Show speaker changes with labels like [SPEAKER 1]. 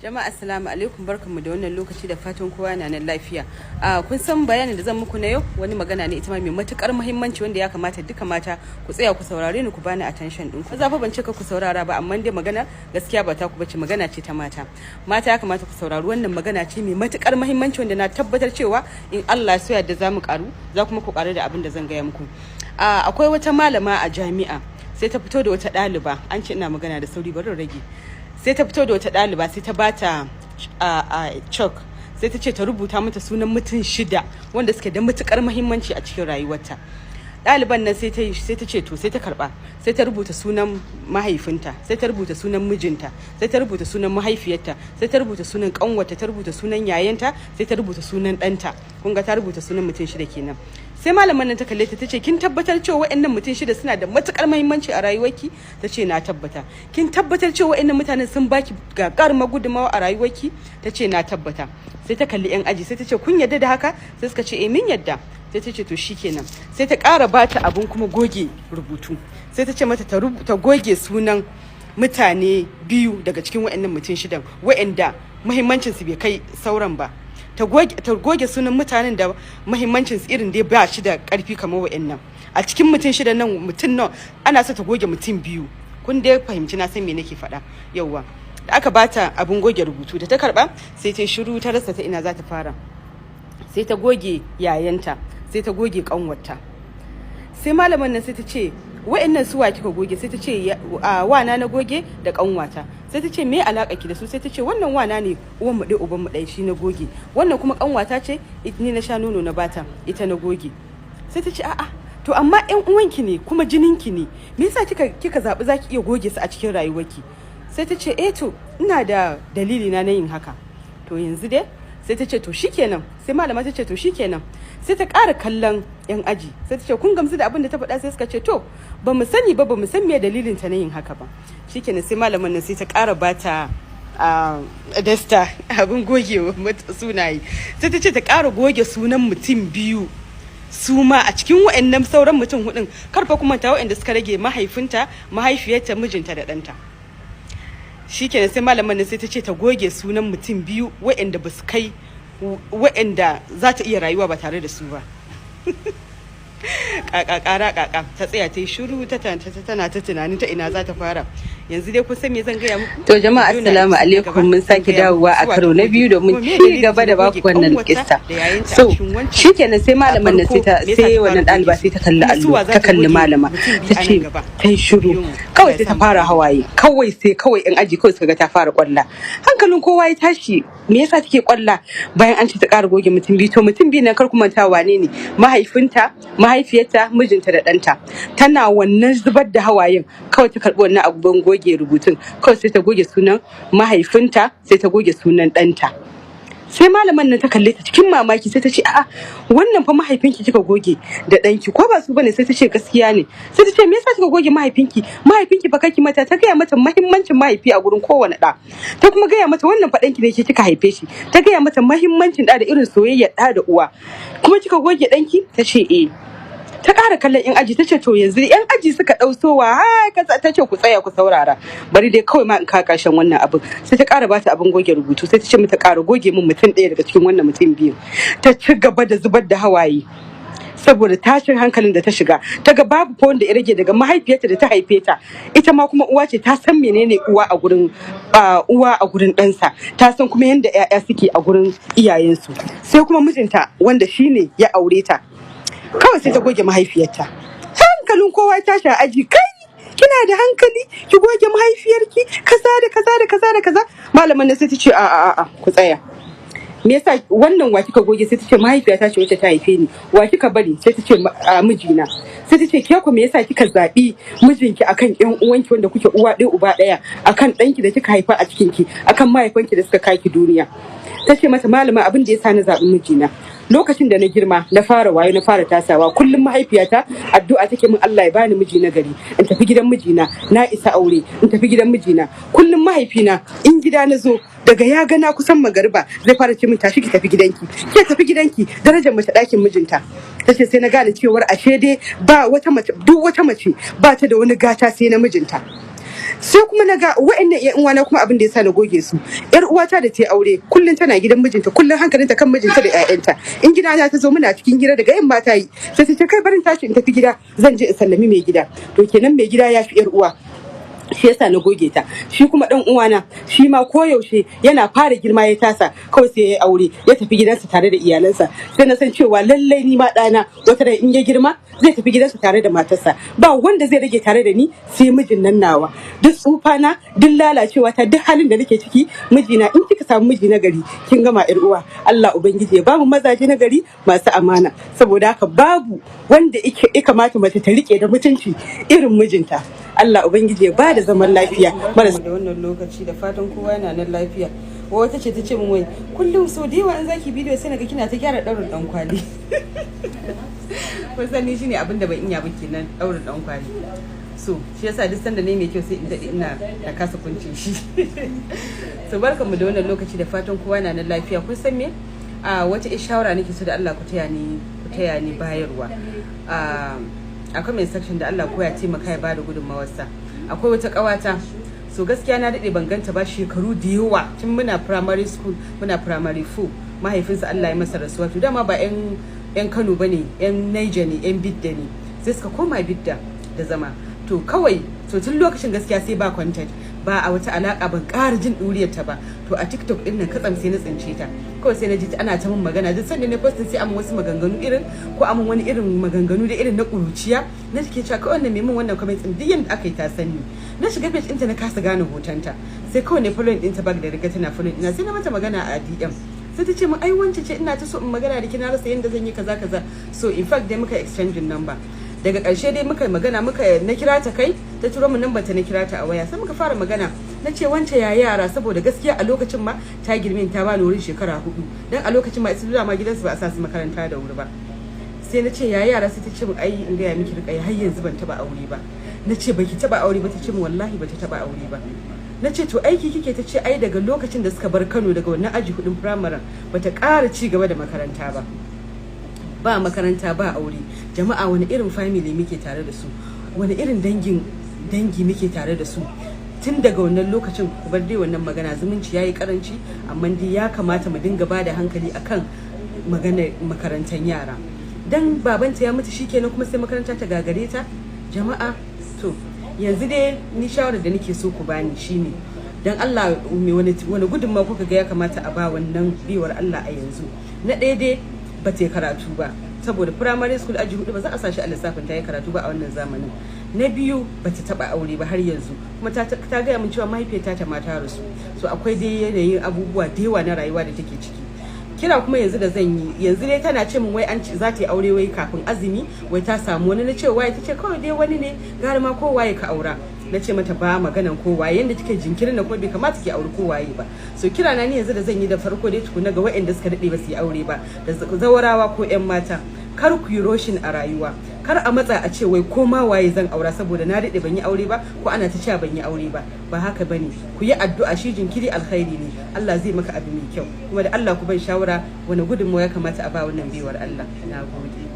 [SPEAKER 1] Jama'a assalamu alaikum, barkanmu da wannan lokaci da fatan kowa na nan lafiya. Kun san bayanin da zan muku na yau wani magana ne ita ma mai matukar muhimmanci wanda ya kamata duka mata ku tsaya ku saurare ni ku bani attention din ku. Zafa ban cika ku saurara ba, amma dai magana gaskiya ba ta ku bace, magana ce ta mata. Mata ya kamata ku saurari wannan magana ce mai matukar muhimmanci wanda na tabbatar cewa in Allah so yadda za mu karu, za kuma ku karu da abin da zan gaya muku. Akwai wata malama a jami'a sai ta fito da wata ɗaliba, an ce ina magana da sauri bari rage. Sai ta fito da wata ɗaliba sai ta bata chalk, sai ta ce ta rubuta mata sunan mutum 6 wanda suke da matukar muhimmanci a cikin rayuwarta. Ɗaliban nan sai ta ce to sai ta karba, sai ta rubuta sunan mahaifinta, sai ta rubuta sunan mijinta, sai ta rubuta sunan mahaifiyarta, sai ta rubuta sunan kanwarta, ta rubuta sunan yayanta, sai ta rubuta sunan ɗanta. Kun ga ta rubuta sunan mutum 6 kenan. Sai malaman nan ta kalle ta tace kin tabbatar cewa waɗannan mutum 6 suna da matukar muhimmanci a rayuwarki? Tace na tabbata. Kin tabbatar cewa waɗannan mutanen sun baki gagarumar gudunmawa a rayuwarki? Tace na tabbata. Sai ta kalli yan aji sai ta ce kun yadda da haka? Sai suka ce min yadda. Sai ta ce to shikenan. Sai ta ƙara bata abun kuma goge rubutu. Sai ta ce mata ta goge sunan mutane 2 daga cikin waɗannan mutum 6 waɗanda muhimmancin su bai kai sauran ba. Ta goge sunan mutanen da muhimmancin su irin dai ba shi da karfi kamar wa'annan. A cikin mutum 6 nan mutum nan ana so ta goge mutum 2. Kun dai fahimci na san me nake faɗa. Yawwa. Da aka bata abun goge rubutu da ta karba sai ta shiru ta rasa ta ina za ta fara. Sai ta goge yayanta, sai ta goge kanwarta. Sai malaman nan sai ta ce wa'annan suwa kika goge? Sai ta ce wana na goge da kanwata. Sai ta ce me alaka ki da su? Sai ta ce wannan wana ne, uwan mu dai uban mu dai, shi na goge. Wannan kuma kanwata ce, ni na sha nono na bata, ita na goge. Sai ta ce a'a to amma ƴan uwanki ne kuma jininki ne, me yasa kika zabi zaki iya goge su a cikin rayuwarki? Sai ta ce to ina da dalili na yin haka. To yanzu dai sai ta ce to shikenan. Sai malama ta ce to shikenan. Sai ta ƙara kallon yan aji sai ta ce kun gamsu da abin da ta faɗa? Sai suka ce to ba mu sani ba mu san me dalilin ta na yin haka ba. Shikenan sai malaman nan sai ta ƙara bata dasta abin goge sunaye. Sai ta ce ta ƙara goge sunan mutum 2 su ma a cikin wa'annan sauran mutum 4 karfa kuma ta wa'anda suka rage mahaifinta, mahaifiyarta, mijinta da ɗanta. Shikenan sai malaman nan sai ta ce ta goge sunan mutum 2 wa'anda ba su kai wa'anda za ta iya rayuwa ba tare da su ba. Kaka ta tsaya ta yi shiru tana ta tunanin ta ina za ta fara. Yanzu dai kun san me zan gaya muku? To jama'a assalamu alaikum, mun sake dawowa a karo na biyu domin ci gaba da baku wannan kissa. So shikenan sai malaman nan sai wannan ɗaliba sai ta kalli allo, ta kalli malama ta ce ta yi shiru kawai sai ta fara hawaye kawai in aji kawai suka ga ta fara kwalla. Hankalin kowa ya tashi, me yasa take kwalla bayan an ce ta ƙara goge mutum 2? To mutum 2 nan kar ku manta wane ne? Mahaifinta, mahaifiyarta, mijinta da ɗanta. Tana wannan zubar da hawayen kawai ta karɓi wannan abubuwan goge rubutun, kawai sai ta goge sunan mahaifinta, sai ta goge sunan ɗanta. Sai malaman nan ta kalle ta cikin mamaki sai ta ce a'a wannan fa mahaifinki kika goge da ɗanki ko ba su bane? Sai ta ce gaskiya ne. Sai ta ce me yasa kika goge mahaifinki fa kake mata? Ta gaya mata muhimmancin mahaifi a gurin kowane ɗa, ta kuma gaya mata wannan fa ɗanki ne ke kika haife shi, ta gaya mata muhimmancin ɗa da irin soyayyar ɗa da uwa, kuma kika goge ɗanki? Ta ce ta ƙara kallon yan aji ta ce to yanzu yan aji suka ɗausowa ta ce ku tsaya ku saurara, bari dai kawai ma in ka ƙarshen wannan abin. Sai ta ƙara bata abin goge rubutu, sai ta ce mata ƙara goge min mutum 1 daga cikin wannan mutum 2. Ta ci gaba da zubar da hawaye saboda tashin hankalin da ta shiga. Ta ga babu fa wanda ya rage daga mahaifiyarta da ta haife ta, ita ma kuma uwa ce, ta san menene uwa a gurin ɗansa, ta san kuma yanda 'ya'ya suke a gurin iyayensu. Sai kuma mijinta wanda shine ya aure ta, kawai sai ta goge mahaifiyarta. Hankalin kowa ya tashi a aji, kai kina da hankali ki goge mahaifiyarki kaza da kaza da kaza da kaza. Malaman nan sai ta ce a ku tsaya, me yasa wannan wa kika goge? Sai ta ce mahaifiyata ce wacce ta haife ni. Wa kika bari? Sai ta ce mijina. Sai ta ce ke ku me yasa kika zabi mijinki akan ƴan uwanki wanda kuke uwa ɗaya uba ɗaya, akan ɗanki da kika haifa a cikin ki, akan mahaifanki da suka kaki duniya? Ta ce mata malama abin da yasa na zabi mijina, lokacin da na girma na fara wayo na fara tasawa, kullum mahaifiyata addu'a take min Allah ya bani miji na gari, in tafi gidan mijina, na isa aure in tafi gidan mijina. Kullum mahaifina in gida na zo daga ya ga na kusan magariba zai fara ce min tashi ki tafi gidanki, darajar mace ɗakin mijinta. Tace sai na gane cewar ashe dai ba wata mace, duk wata mace ba ta da wani gata sai na mijinta.
[SPEAKER 2] sai kuma na ga wa'annan ƴan uwana kuma abin da yasa na goge su, ƴar uwata da ta aure kullun tana gidan mijinta, kullun hankalinta kan mijinta da ƴaƴanta. In gidana ta zo muna cikin gida daga yamma ta yi sai ta ce kai barin tashi in tafi gida, zan je in sallami mai gida. To kenan mai gida ya fi ƴar uwa, shi yasa na goge ta. Shi kuma dan uwana shi ma koyaushe yana fara girma ya tasa kawai sai ya aure ya tafi gidansa tare da iyalansa, sai na san cewa lallai ni ma ɗana wata ran in ya girma zai tafi gidansa tare da matarsa, ba wanda zai rage tare da ni sai mijin nan nawa. Duk tsufana, duk lalacewa ta, duk halin da nake ciki, mijina in kika samu miji na gari kin gama ƴar uwa. Allah ubangiji ya bamu mazaje na gari masu amana, saboda haka babu wanda ya kamata mace ta rike da mutunci irin mijinta. Allah ubangiji ya bada zaman lafiya
[SPEAKER 1] marasa da wannan lokaci, da fatan kowa yana nan lafiya. Wata ce ta ce min wai kullum so da yawa in zaki bidiyo sai naga kina ta gyara daurin dan kwali. Kun san ni shine abin da ban iya ba kenan, daurin dan kwali. So shi yasa duk sanda ne mai kyau sai in dade ina da kasa kunce shi. So barkanmu da wannan lokaci, da fatan kowa yana nan lafiya. Kun san me? Wata shawara nake so da Allah ku taya ni bayarwa. Akwai mai section da Allah ko ya taimaka ya bada gudunmawarsa. Akwai wata kawata, so gaskiya na dade ban ganta ba shekaru da yawa, tun muna primary school, muna primary 4. Mahaifinsa Allah ya masa rasuwa, to dama ba yan Kano bane, yan Niger ne, yan Bidda ne, sai suka koma Bidda da zama. To kawai to tun lokacin gaskiya sai ba content, ba a wata alaka, ban ƙara jin duriyar ta ba. To a TikTok din nan katsam sai na tsince ta, kawai sai na ji ana ta min magana, duk sanda na postin sai amin wasu maganganu irin ko amin wani irin maganganu da irin na kuruciya. Na take cewa kawai wannan mai min wannan comment din duk yanda aka yi ta sani. Na shiga page ɗinta na kasa gane hotonta, sai kawai ne following ɗinta bag da riga tana following ina, sai na mata magana a DM. Sai ta ce min ai wance ce ina ta so in magana da kina rasa yanda zan yi kaza kaza. So in fact dai muka exchanging number. Daga ƙarshe dai muka magana, na kira ta, kai ta turo min number ta, na kira ta a waya, sai muka fara magana. Na ce wance ya yara, saboda gaskiya a lokacin ma ta girmin ta bani wurin shekara 4, dan a lokacin ma isa ma gidansu ba a sa su makaranta da wuri ba. Sai na ce ya yara, sai ta ce min ai in ga ya miki rika har yanzu ban taba aure ba. Na ce baki taba aure ba? Ta ce min wallahi bata taba aure ba. Na ce to aiki kike? Ta ce ai daga lokacin da suka bar Kano daga wannan aji 4 primary bata ƙara ci gaba da makaranta ba. Ba makaranta ba aure. Jama'a wani irin family muke tare da su, wani irin dangi muke tare da su. Tun daga wannan lokacin ku bar dai wannan magana, zumunci yayi karanci, amma dai ya kamata mu dinga bada hankali akan maganar makarantar yara. Dan babanta ya mutu shikenan kuma sai makaranta ta gagare ta. Jama'a to yanzu dai ni shawara da nake so ku bani shine, dan Allah wani gudunmawa kuka ga ya kamata a ba wannan biwar Allah a yanzu. Na ɗaya dai ba ta karatu ba, saboda primary school aji 4 ba za a sashi a lissafin ta yi karatu ba a wannan zamanin. Na biyu ba ta taba aure ba har yanzu, kuma ta gaya min cewa mahaifiyarta ta mata rasu. So akwai dai yanayin abubuwa da yawa na rayuwa da take ciki. Kira kuma yanzu da zan yi, yanzu dai tana ce min wai an za ta yi aure wai kafin azumi, wai ta samu wani. Na ce waye? Ta ce kawai dai wani ne, gara ma ko waye ka aura. Na ce mata ba maganan ko waye, yanda kike jinkirin da kuma bai kamata ki aure ko waye ba. So kira na ni yanzu da zan yi da farko dai tukuna ga waɗanda suka dade ba su yi aure ba, da zawarawa ko ƴan mata, kar ku yi roshin a rayuwa, kar a matsa a ce wai ko ma waye zan aura saboda na dade ban yi aure ba, ko ana ta cewa ban yi aure ba. Ba haka bane, ku yi addu'a, shi jinkiri alkhairi ne, Allah zai maka abu mai kyau. Kuma da Allah ku ban shawara wani gudunmawa ya kamata a ba wannan baiwar Allah. Na gode.